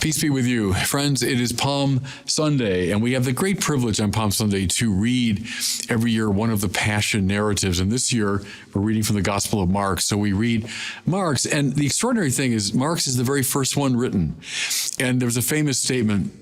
Peace be with you. Friends, it is Palm Sunday, and we have the great privilege on Palm Sunday to read every year one of the Passion narratives. And this year, we're reading from the Gospel of Mark. So we read Mark's, and the extraordinary thing is Mark's is the very first one written. And there's a famous statement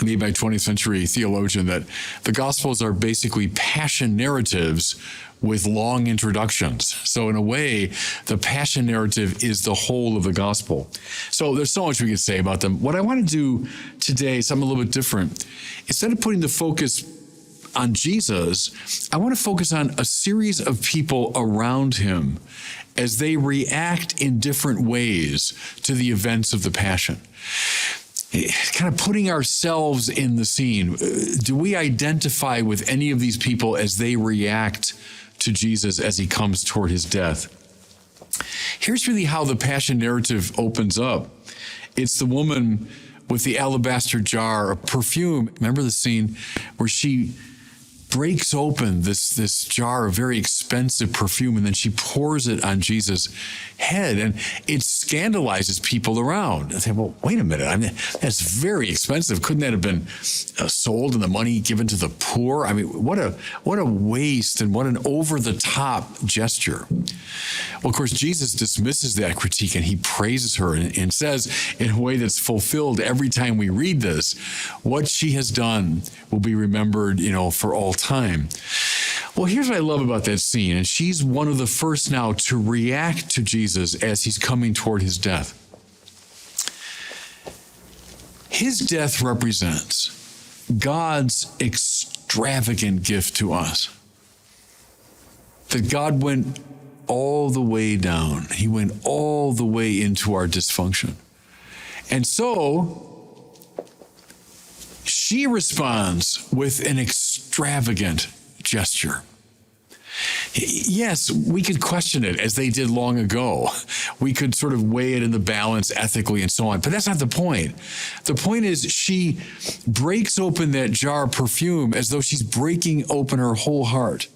made by a 20th century theologian that the Gospels are basically passion narratives with long introductions. So in a way, the passion narrative is the whole of the gospel. So there's so much we can say about them. What I want to do today is something a little bit different. Instead of putting the focus on Jesus, I want to focus on a series of people around him as they react in different ways to the events of the passion. Kind of putting ourselves in the scene. Do we identify with any of these people as they react to Jesus as he comes toward his death? Here's really how the passion narrative opens up. It's the woman with the alabaster jar of perfume. Remember the scene where she breaks open this jar of very expensive perfume, and then she pours it on Jesus' head, and it scandalizes people around. They say, well, wait a minute, that's very expensive. Couldn't that have been sold and the money given to the poor? I mean, what a waste and what an over-the-top gesture. Well, of course, Jesus dismisses that critique, and he praises her and says in a way that's fulfilled every time we read this, what she has done will be remembered, for all time. Well, here's what I love about that scene, and she's one of the first now to react to Jesus as he's coming toward his death. His death represents God's extravagant gift to us. That God went all the way down. He went all the way into our dysfunction. And so she responds with an extravagant gesture. Yes, we could question it as they did long ago. We could sort of weigh it in the balance ethically and so on, but that's not the point. The point is she breaks open that jar of perfume as though she's breaking open her whole heart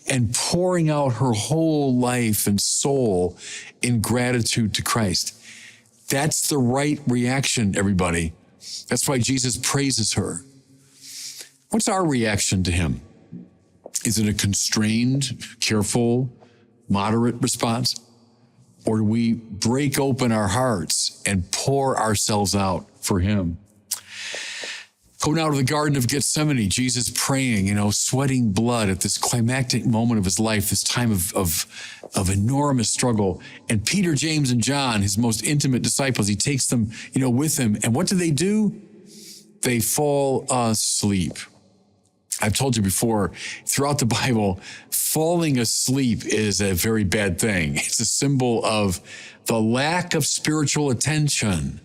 and pouring out her whole life and soul in gratitude to Christ. That's the right reaction, everybody. That's why Jesus praises her. What's our reaction to him? Is it a constrained, careful, moderate response? Or do we break open our hearts and pour ourselves out for him? Go now to the Garden of Gethsemane, Jesus praying, sweating blood at this climactic moment of his life, this time of enormous struggle. And Peter, James, and John, his most intimate disciples, he takes them, with him. And what do? They fall asleep. I've told you before, throughout the Bible, falling asleep is a very bad thing. It's a symbol of the lack of spiritual attention.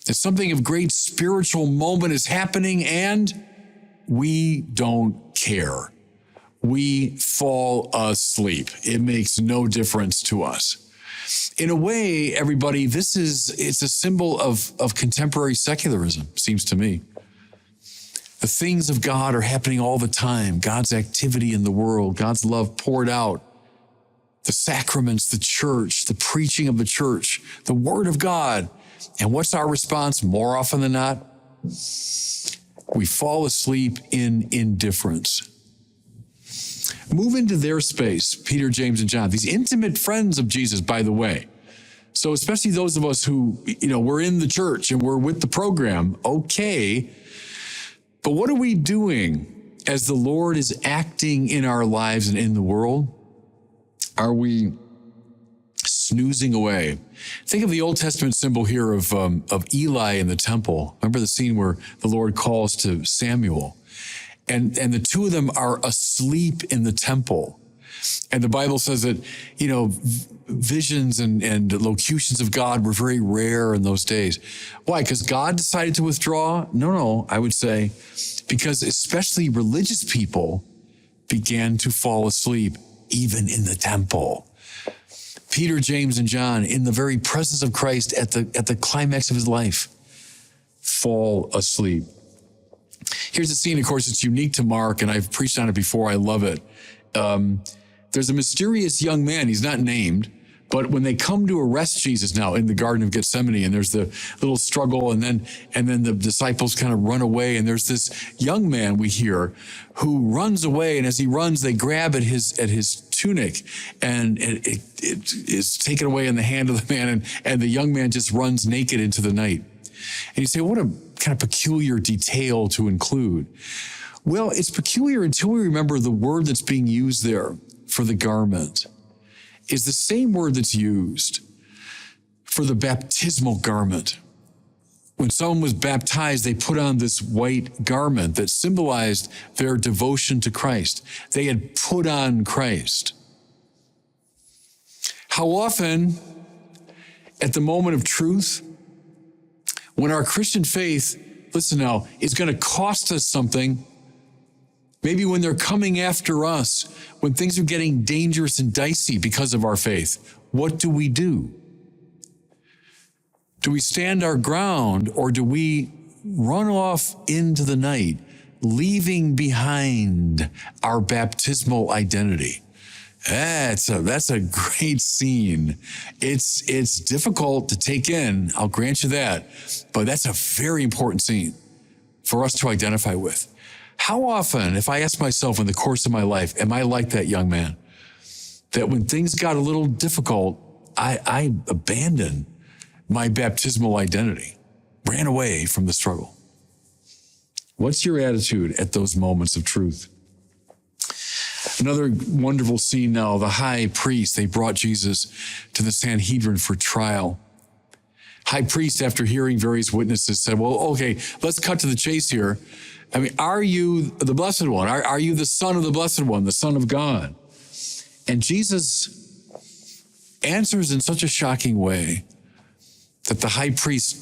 That something of great spiritual moment is happening and we don't care. We fall asleep. It makes no difference to us. In a way, everybody, it's a symbol of contemporary secularism, seems to me. The things of God are happening all the time. God's activity in the world, God's love poured out, the sacraments, the church, the preaching of the church, the word of God. And what's our response more often than not? We fall asleep in indifference. Move into their space, Peter, James, and John, these intimate friends of Jesus, by the way. So especially those of us who, we're in the church and we're with the program, okay. But what are we doing as the Lord is acting in our lives and in the world? Are we snoozing away? Think of the Old Testament symbol here of Eli in the temple. Remember the scene where the Lord calls to Samuel, and the two of them are asleep in the temple. And the Bible says that, visions and locutions of God were very rare in those days. Why? Because God decided to withdraw? No, I would say because especially religious people began to fall asleep even in the temple. Peter, James, and John, in the very presence of Christ at the climax of his life, fall asleep. Here's a scene, of course, it's unique to Mark, and I've preached on it before. I love it. There's a mysterious young man. He's not named, But when they come to arrest Jesus now in the Garden of Gethsemane, and there's the little struggle, and then the disciples kind of run away, and there's this young man we hear who runs away, and as he runs, they grab at his tunic, and it is taken away in the hand of the man, and the young man just runs naked into the night. And you say, what a kind of peculiar detail to include. Well, it's peculiar until we remember the word that's being used there for the garment is the same word that's used for the baptismal garment. When someone was baptized, they put on this white garment that symbolized their devotion to Christ. They had put on Christ. How often, at the moment of truth, when our Christian faith, listen now, is going to cost us something, maybe when they're coming after us, when things are getting dangerous and dicey because of our faith, what do we do? Do we stand our ground, or do we run off into the night, leaving behind our baptismal identity? That's a great scene. It's difficult to take in, I'll grant you that, but that's a very important scene for us to identify with. How often, if I ask myself in the course of my life, am I like that young man? That when things got a little difficult, I abandoned my baptismal identity, ran away from the struggle. What's your attitude at those moments of truth? Another wonderful scene now, the high priest, they brought Jesus to the Sanhedrin for trial. High priest, after hearing various witnesses, said, well, okay, let's cut to the chase here. I mean, are you the Blessed One? Are you the Son of the Blessed One, the Son of God? And Jesus answers in such a shocking way that the high priest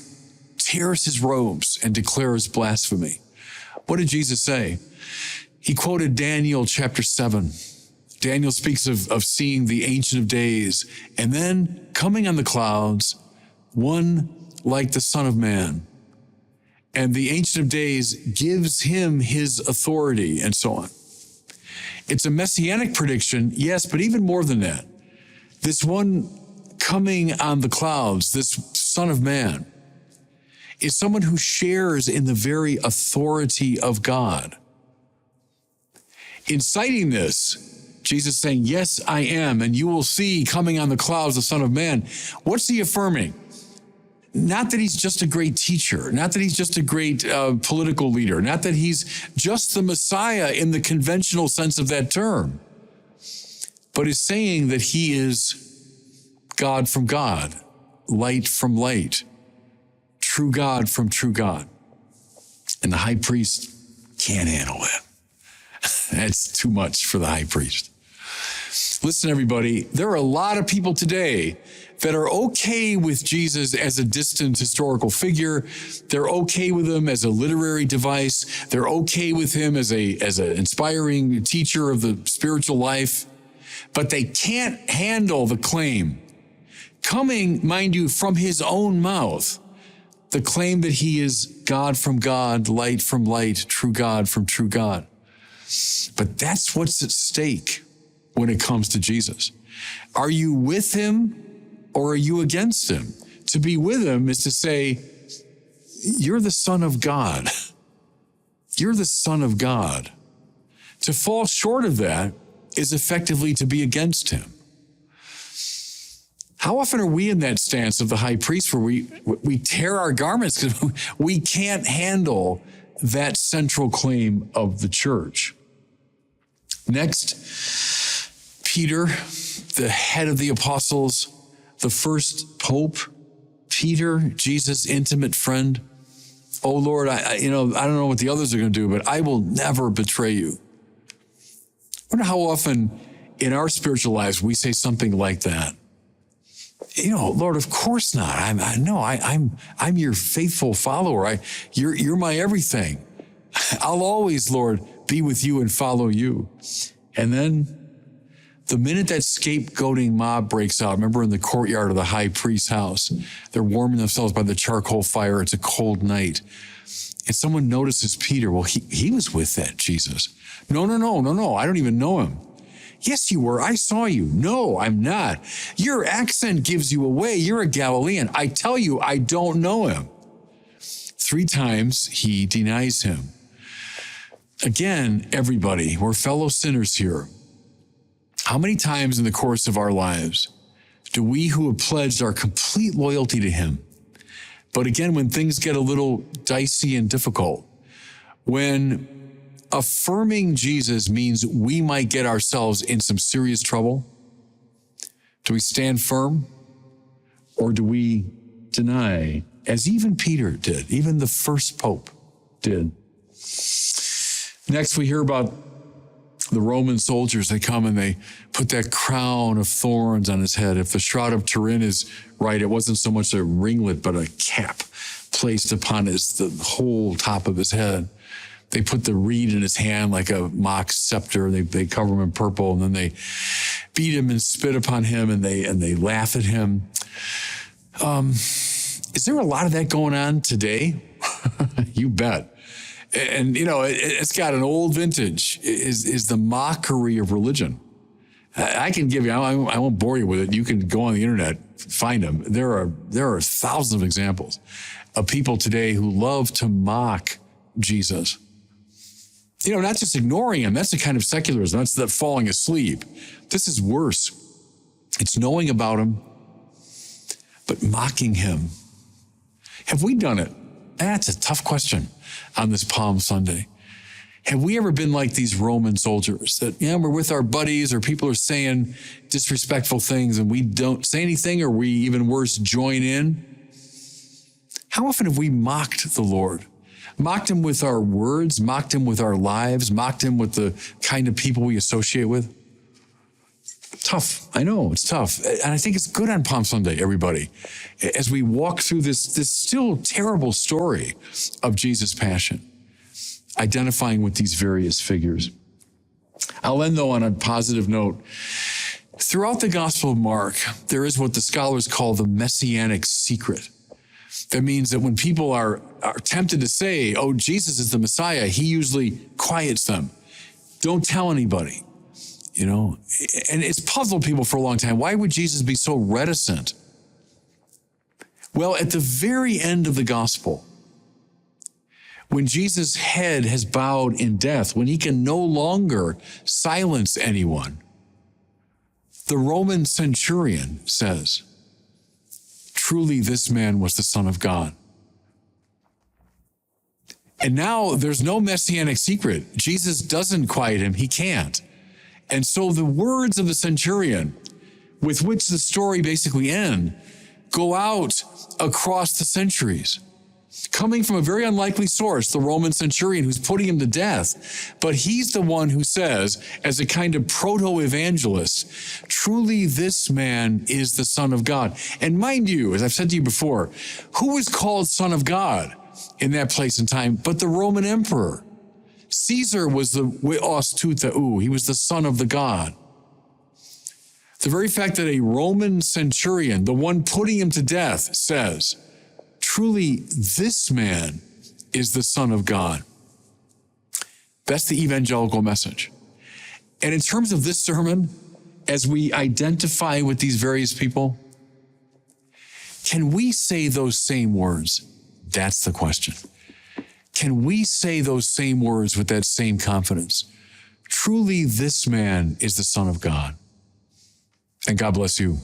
tears his robes and declares blasphemy. What did Jesus say? He quoted Daniel chapter 7. Daniel speaks of seeing the Ancient of Days, and then coming on the clouds, one like the Son of Man. And the Ancient of Days gives him his authority, and so on. It's a messianic prediction, yes, but even more than that. This one coming on the clouds, this Son of Man, is someone who shares in the very authority of God. In citing this, Jesus saying, yes, I am, and you will see coming on the clouds the Son of Man. What's he affirming? Not that he's just a great teacher, not that he's just a great political leader, not that he's just the Messiah in the conventional sense of that term, but is saying that he is God from God, light from light, true God from true God. And the high priest can't handle that. That's too much for the high priest. Listen, everybody, there are a lot of people today that are okay with Jesus as a distant historical figure. They're okay with him as a literary device. They're okay with him as an inspiring teacher of the spiritual life. But they can't handle the claim, coming, mind you, from his own mouth, the claim that he is God from God, light from light, true God from true God. But that's what's at stake when it comes to Jesus. Are you with him or are you against him? To be with him is to say, you're the Son of God. You're the Son of God. To fall short of that is effectively to be against him. How often are we in that stance of the high priest where we tear our garments because we can't handle that central claim of the church? Next, Peter, the head of the apostles, the first pope, Peter, Jesus' intimate friend. Oh Lord, I don't know what the others are going to do, but I will never betray you. I wonder how often in our spiritual lives we say something like that. Lord, of course not. I'm your faithful follower. You're my everything. I'll always, Lord, be with you and follow you. And then the minute that scapegoating mob breaks out, remember in the courtyard of the high priest's house, they're warming themselves by the charcoal fire. It's a cold night. And someone notices Peter. Well, he was with that Jesus. No. I don't even know him. Yes, you were. I saw you. No, I'm not. Your accent gives you away. You're a Galilean. I tell you, I don't know him. 3 times he denies him. Again, everybody, we're fellow sinners here. How many times in the course of our lives do we who have pledged our complete loyalty to him, but again, when things get a little dicey and difficult, when affirming Jesus means we might get ourselves in some serious trouble, do we stand firm or do we deny, as even Peter did, even the first pope did? Next, we hear about the Roman soldiers. They come and they put that crown of thorns on his head. If the Shroud of Turin is right, it wasn't so much a ringlet, but a cap placed upon the whole top of his head. They put the reed in his hand like a mock scepter. They cover him in purple, and then they beat him and spit upon him, and they laugh at him. Is there a lot of that going on today? You bet. And, it's got an old vintage, is the mockery of religion. I can give you, I won't bore you with it. You can go on the internet, find them. There are thousands of examples of people today who love to mock Jesus. Not just ignoring him. That's the kind of secularism. That's the falling asleep. This is worse. It's knowing about him, but mocking him. Have we done it? That's a tough question on this Palm Sunday. Have we ever been like these Roman soldiers that, we're with our buddies or people are saying disrespectful things and we don't say anything, or we, even worse, join in? How often have we mocked the Lord? Mocked him with our words, mocked him with our lives, mocked him with the kind of people we associate with? Tough. I know, it's tough. And I think it's good on Palm Sunday, everybody, as we walk through this still terrible story of Jesus' passion, identifying with these various figures. I'll end, though, on a positive note. Throughout the Gospel of Mark, there is what the scholars call the messianic secret. That means that when people are tempted to say, oh, Jesus is the Messiah, he usually quiets them. Don't tell anybody. And it's puzzled people for a long time. Why would Jesus be so reticent? Well, at the very end of the gospel, when Jesus' head has bowed in death, when he can no longer silence anyone, the Roman centurion says, truly this man was the Son of God. And now there's no messianic secret. Jesus doesn't quiet him. He can't. And so the words of the centurion, with which the story basically ends, go out across the centuries, coming from a very unlikely source, the Roman centurion who's putting him to death. But he's the one who says, as a kind of proto-evangelist, truly this man is the Son of God. And mind you, as I've said to you before, who was called Son of God in that place and time but the Roman emperor? Caesar was the Weos tu theou. He was the son of the God. The very fact that a Roman centurion, the one putting him to death, says, truly this man is the Son of God. That's the evangelical message. And in terms of this sermon, as we identify with these various people, can we say those same words? That's the question. Can we say those same words with that same confidence? Truly, this man is the Son of God. And God bless you.